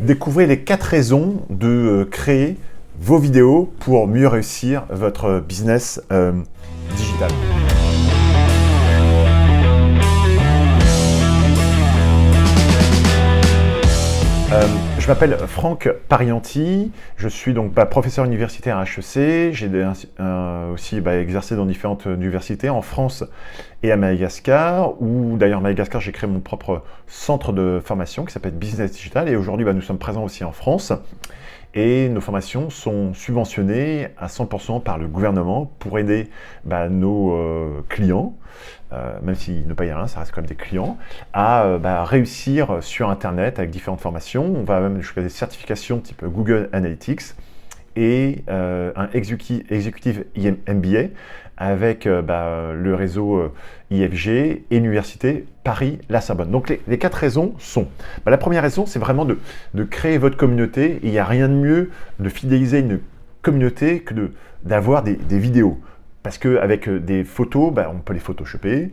Découvrez les 4 raisons de créer vos vidéos pour mieux réussir votre business digital. Je m'appelle Franck Parianti, je suis donc professeur universitaire à HEC, j'ai aussi exercé dans différentes universités en France et à Madagascar, où d'ailleurs à Madagascar j'ai créé mon propre centre de formation qui s'appelle Business Digital, et aujourd'hui nous sommes présents aussi en France. Et nos formations sont subventionnées à 100% par le gouvernement pour aider nos clients, même s'ils ne payent rien, ça reste quand même des clients, à réussir sur Internet avec différentes formations. On va même jusqu'à des certifications type Google Analytics et un Executive MBA avec le réseau IFG et l'université Paris-La Sorbonne. Donc les 4 raisons sont, la première raison, c'est vraiment de créer votre communauté. Et il n'y a rien de mieux de fidéliser une communauté que d'avoir des vidéos. Parce qu'avec des photos, on peut les photoshopper,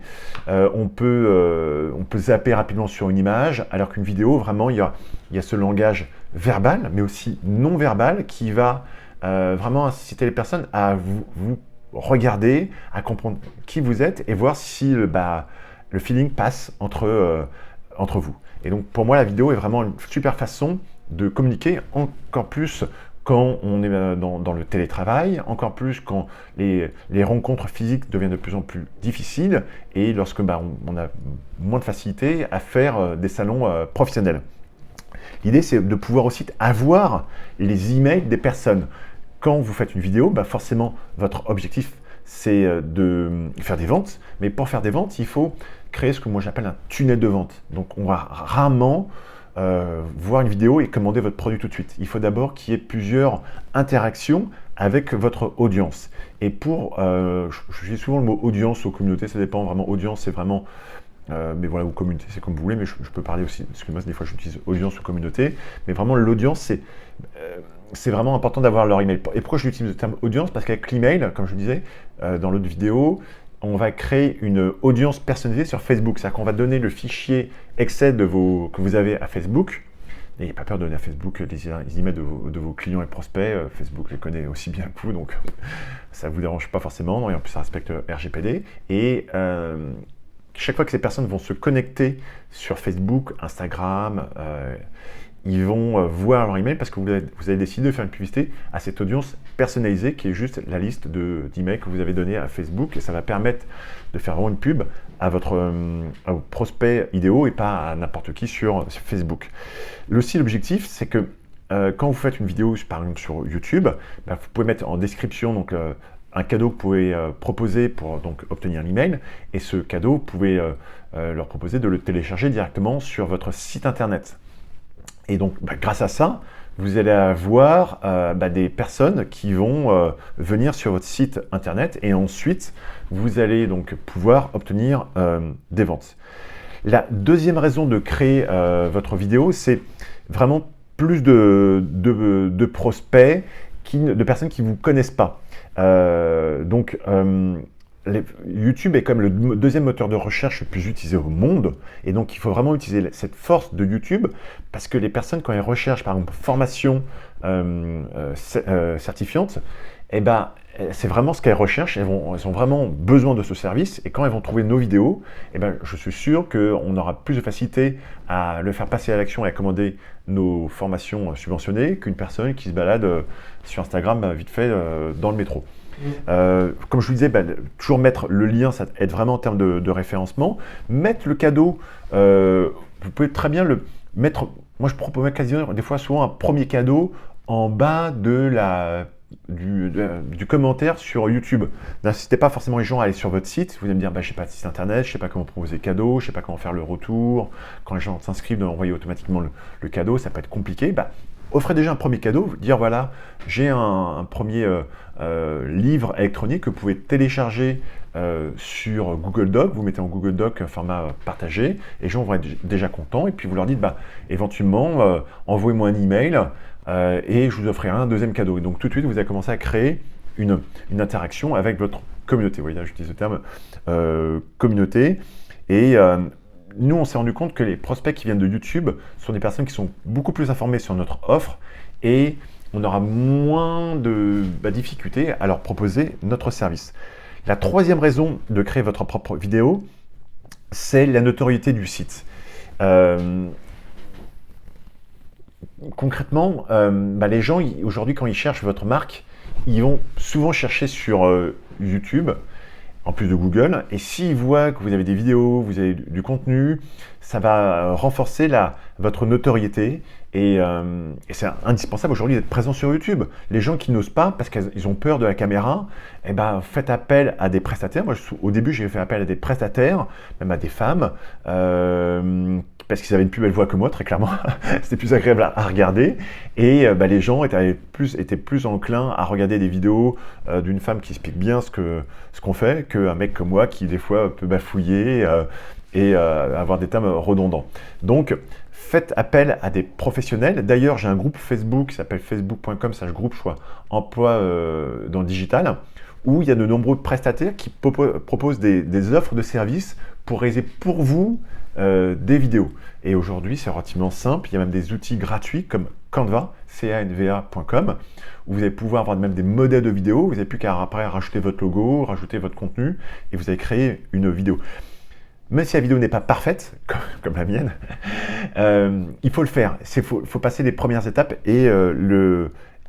on peut zapper rapidement sur une image, alors qu'une vidéo, vraiment, il y a ce langage verbal, mais aussi non verbal, qui va vraiment inciter les personnes à vous regarder, à comprendre qui vous êtes et voir si le feeling passe entre vous. Et donc pour moi, la vidéo est vraiment une super façon de communiquer, encore plus quand on est dans le télétravail, encore plus quand les rencontres physiques deviennent de plus en plus difficiles et lorsque on a moins de facilité à faire des salons professionnels. L'idée, c'est de pouvoir aussi avoir les emails des personnes. Quand vous faites une vidéo, forcément, votre objectif, c'est de faire des ventes. Mais pour faire des ventes, il faut créer ce que moi j'appelle un tunnel de vente. Donc, on va rarement voir une vidéo et commander votre produit tout de suite. Il faut d'abord qu'il y ait plusieurs interactions avec votre audience. Et je dis souvent le mot audience ou communauté, ça dépend vraiment. Audience, c'est vraiment... mais voilà, ou communauté, c'est comme vous voulez, mais je peux parler aussi, parce que moi, des fois, j'utilise audience ou communauté. Mais vraiment, l'audience, c'est vraiment important d'avoir leur email. Et pourquoi j'utilise le terme audience? Parce qu'avec l'email, comme je disais dans l'autre vidéo, on va créer une audience personnalisée sur Facebook. C'est-à-dire qu'on va donner le fichier Excel que vous avez à Facebook. N'ayez pas peur de donner à Facebook les emails de vos clients et prospects. Facebook les connaît aussi bien que vous, donc ça ne vous dérange pas forcément. Et en plus, ça respecte RGPD. Et chaque fois que ces personnes vont se connecter sur Facebook, Instagram, ils vont voir leur email parce que vous avez décidé de faire une publicité à cette audience personnalisée qui est juste la liste d'emails que vous avez donné à Facebook, et ça va permettre de faire vraiment une pub à vos prospects idéaux et pas à n'importe qui sur Facebook. Aussi, l'objectif, c'est que quand vous faites une vidéo, par exemple sur YouTube, vous pouvez mettre en description un cadeau que vous pouvez proposer pour obtenir l'email, et ce cadeau, vous pouvez leur proposer de le télécharger directement sur votre site internet. Et donc, grâce à ça, vous allez avoir des personnes qui vont venir sur votre site internet, et ensuite, vous allez donc pouvoir obtenir des ventes. La deuxième raison de créer votre vidéo, c'est vraiment plus de prospects, de personnes qui ne vous connaissent pas. YouTube est comme le deuxième moteur de recherche le plus utilisé au monde, et donc il faut vraiment utiliser cette force de YouTube, parce que les personnes, quand elles recherchent par exemple formation certifiante, c'est vraiment ce qu'elles recherchent. Elles ont vraiment besoin de ce service, et quand elles vont trouver nos vidéos, je suis sûr qu'on aura plus de facilité à le faire passer à l'action et à commander nos formations subventionnées qu'une personne qui se balade sur Instagram vite fait dans le métro. Comme je vous disais, toujours mettre le lien, ça aide vraiment en termes de référencement. Mettre le cadeau, vous pouvez très bien le mettre. Moi, je propose quasiment des fois souvent un premier cadeau en bas du commentaire sur YouTube. N'incitez pas forcément les gens à aller sur votre site. Vous allez me dire, je n'ai pas de site internet, je ne sais pas comment proposer le cadeau, je ne sais pas comment faire le retour. Quand les gens s'inscrivent, d'envoyer automatiquement le cadeau, ça peut être compliqué. Offrez déjà un premier cadeau, dire voilà, j'ai un premier livre électronique que vous pouvez télécharger sur Google Doc. Vous mettez en Google Doc un format partagé, et les gens vont être déjà contents, et puis vous leur dites éventuellement envoyez-moi un email et je vous offrirai un deuxième cadeau. Et donc tout de suite vous allez commencer à créer une interaction avec votre communauté. Vous voyez, j'utilise le terme communauté. Et nous, on s'est rendu compte que les prospects qui viennent de YouTube sont des personnes qui sont beaucoup plus informées sur notre offre et on aura moins de difficultés à leur proposer notre service. La troisième raison de créer votre propre vidéo, c'est la notoriété du site. Concrètement, les gens, aujourd'hui, quand ils cherchent votre marque, ils vont souvent chercher sur YouTube, en plus de Google, et s'ils voient que vous avez des vidéos, vous avez du contenu, ça va renforcer votre notoriété, et c'est indispensable aujourd'hui d'être présent sur YouTube. Les gens qui n'osent pas, parce qu'ils ont peur de la caméra, faites appel à des prestataires. Moi, au début, j'ai fait appel à des prestataires, même à des femmes, parce qu'ils avaient une plus belle voix que moi, très clairement. C'était plus agréable à regarder. Et les gens étaient plus enclins à regarder des vidéos d'une femme qui explique bien ce qu'on fait, qu'un mec comme moi qui, des fois, peut bafouiller et avoir des termes redondants. Donc, faites appel à des professionnels. D'ailleurs, j'ai un groupe Facebook qui s'appelle facebook.com/groupe, je crois, emploi dans le digital, où il y a de nombreux prestataires qui proposent des offres de services pour réaliser pour vous des vidéos. Et aujourd'hui, c'est relativement simple. Il y a même des outils gratuits comme Canva, canva.com, où vous allez pouvoir avoir même des modèles de vidéos. Vous n'avez plus qu'à après rajouter votre logo, rajouter votre contenu, et vous allez créer une vidéo. Même si la vidéo n'est pas parfaite, comme la mienne, il faut le faire. Il faut passer les premières étapes et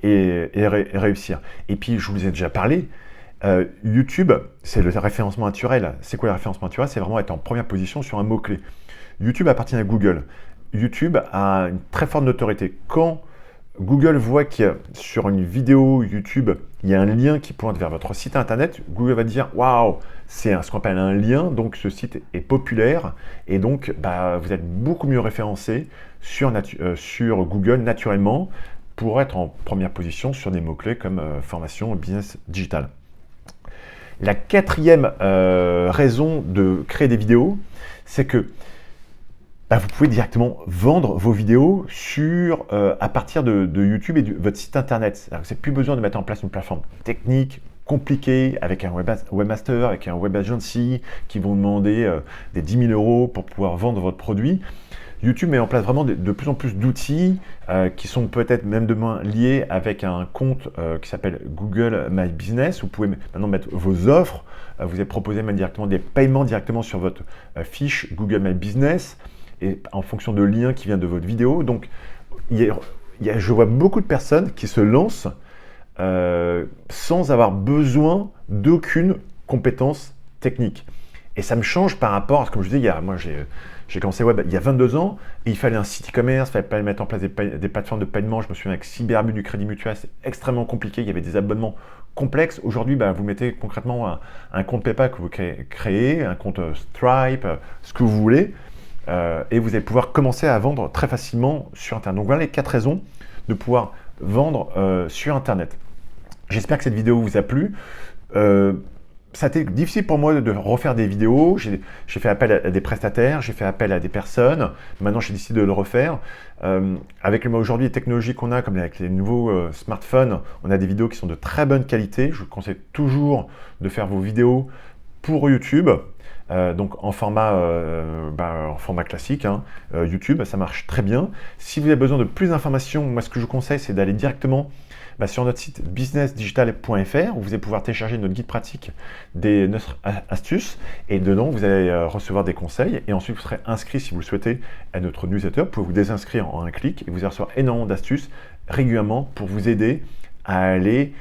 réussir. Et puis, je vous ai déjà parlé, YouTube, c'est le référencement naturel. C'est quoi le référencement naturel? C'est vraiment être en première position sur un mot-clé. YouTube appartient à Google. YouTube a une très forte notoriété. Quand Google voit qu'il y a sur une vidéo YouTube, il y a un lien qui pointe vers votre site internet, Google va dire « Waouh, c'est ce qu'on appelle un lien, donc ce site est populaire et donc vous êtes beaucoup mieux référencé sur Google naturellement pour être en première position sur des mots-clés comme formation business digital. » La quatrième raison de créer des vidéos, c'est que vous pouvez directement vendre vos vidéos à partir de YouTube et de votre site internet. Vous n'avez plus besoin de mettre en place une plateforme technique, compliquée, avec un webmaster, avec un web agency qui vont demander des 10 000 € pour pouvoir vendre votre produit. YouTube met en place vraiment de plus en plus d'outils qui sont peut-être même demain liés avec un compte qui s'appelle Google My Business. Vous pouvez maintenant mettre vos offres, vous allez proposer même directement des paiements directement sur votre fiche Google My Business et en fonction de liens qui viennent de votre vidéo. Donc, je vois beaucoup de personnes qui se lancent sans avoir besoin d'aucune compétence technique. Et ça me change par rapport à ce que je disais, moi j'ai commencé web il y a 22 ans et il fallait un site e-commerce, il fallait mettre en place des plateformes de paiement. Je me souviens avec Cyberbu du Crédit Mutuel, c'est extrêmement compliqué, il y avait des abonnements complexes. Aujourd'hui, vous mettez concrètement un compte PayPal que vous créez, un compte Stripe, ce que vous voulez, et vous allez pouvoir commencer à vendre très facilement sur Internet. Donc voilà les 4 raisons de pouvoir vendre sur Internet. J'espère que cette vidéo vous a plu. Ça a été difficile pour moi de refaire des vidéos. J'ai fait appel à des prestataires, j'ai fait appel à des personnes. Maintenant, j'ai décidé de le refaire. Avec aujourd'hui les technologies qu'on a, comme avec les nouveaux smartphones, on a des vidéos qui sont de très bonne qualité. Je vous conseille toujours de faire vos vidéos pour YouTube. Donc en format classique, YouTube, ça marche très bien. Si vous avez besoin de plus d'informations, moi ce que je vous conseille, c'est d'aller directement sur notre site businessdigital.fr où vous allez pouvoir télécharger notre guide pratique des 9 astuces et dedans vous allez recevoir des conseils et ensuite vous serez inscrit si vous le souhaitez à notre newsletter. Vous pouvez vous désinscrire en un clic et vous allez recevoir énormément d'astuces régulièrement pour vous aider à aller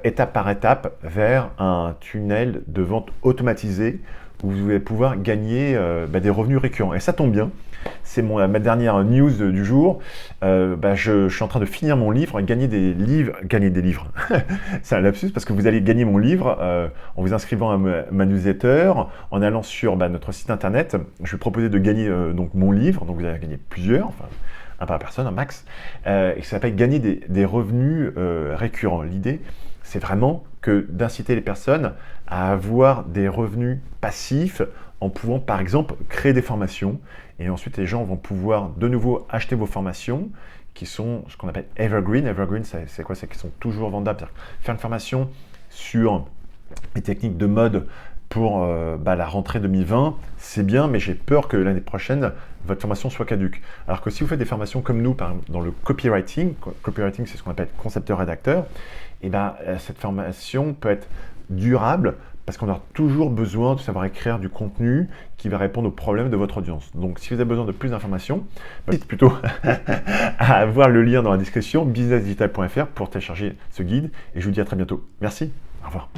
étape par étape vers un tunnel de vente automatisé où vous allez pouvoir gagner des revenus récurrents. Et ça tombe bien, c'est ma dernière news du jour. Je suis en train de finir mon livre, gagner des livres. C'est un lapsus parce que vous allez gagner mon livre en vous inscrivant à ma newsletter, en allant sur notre site internet. Je vais proposer de gagner donc mon livre, donc vous allez gagner plusieurs, enfin un par personne, un max, et ça s'appelle gagner des revenus récurrents. L'idée, c'est vraiment d'inciter les personnes à avoir des revenus passifs en pouvant par exemple créer des formations et ensuite les gens vont pouvoir de nouveau acheter vos formations qui sont ce qu'on appelle evergreen. Evergreen, c'est quoi? C'est qu'ils sont toujours vendables. Faire une formation sur les techniques de mode pour la rentrée 2020, c'est bien, mais j'ai peur que l'année prochaine, votre formation soit caduque. Alors que si vous faites des formations comme nous, par exemple, dans le copywriting c'est ce qu'on appelle concepteur-rédacteur, et cette formation peut être durable parce qu'on a toujours besoin de savoir écrire du contenu qui va répondre aux problèmes de votre audience. Donc si vous avez besoin de plus d'informations, dites plutôt à voir le lien dans la description, businessdigital.fr pour télécharger ce guide, et je vous dis à très bientôt. Merci, au revoir.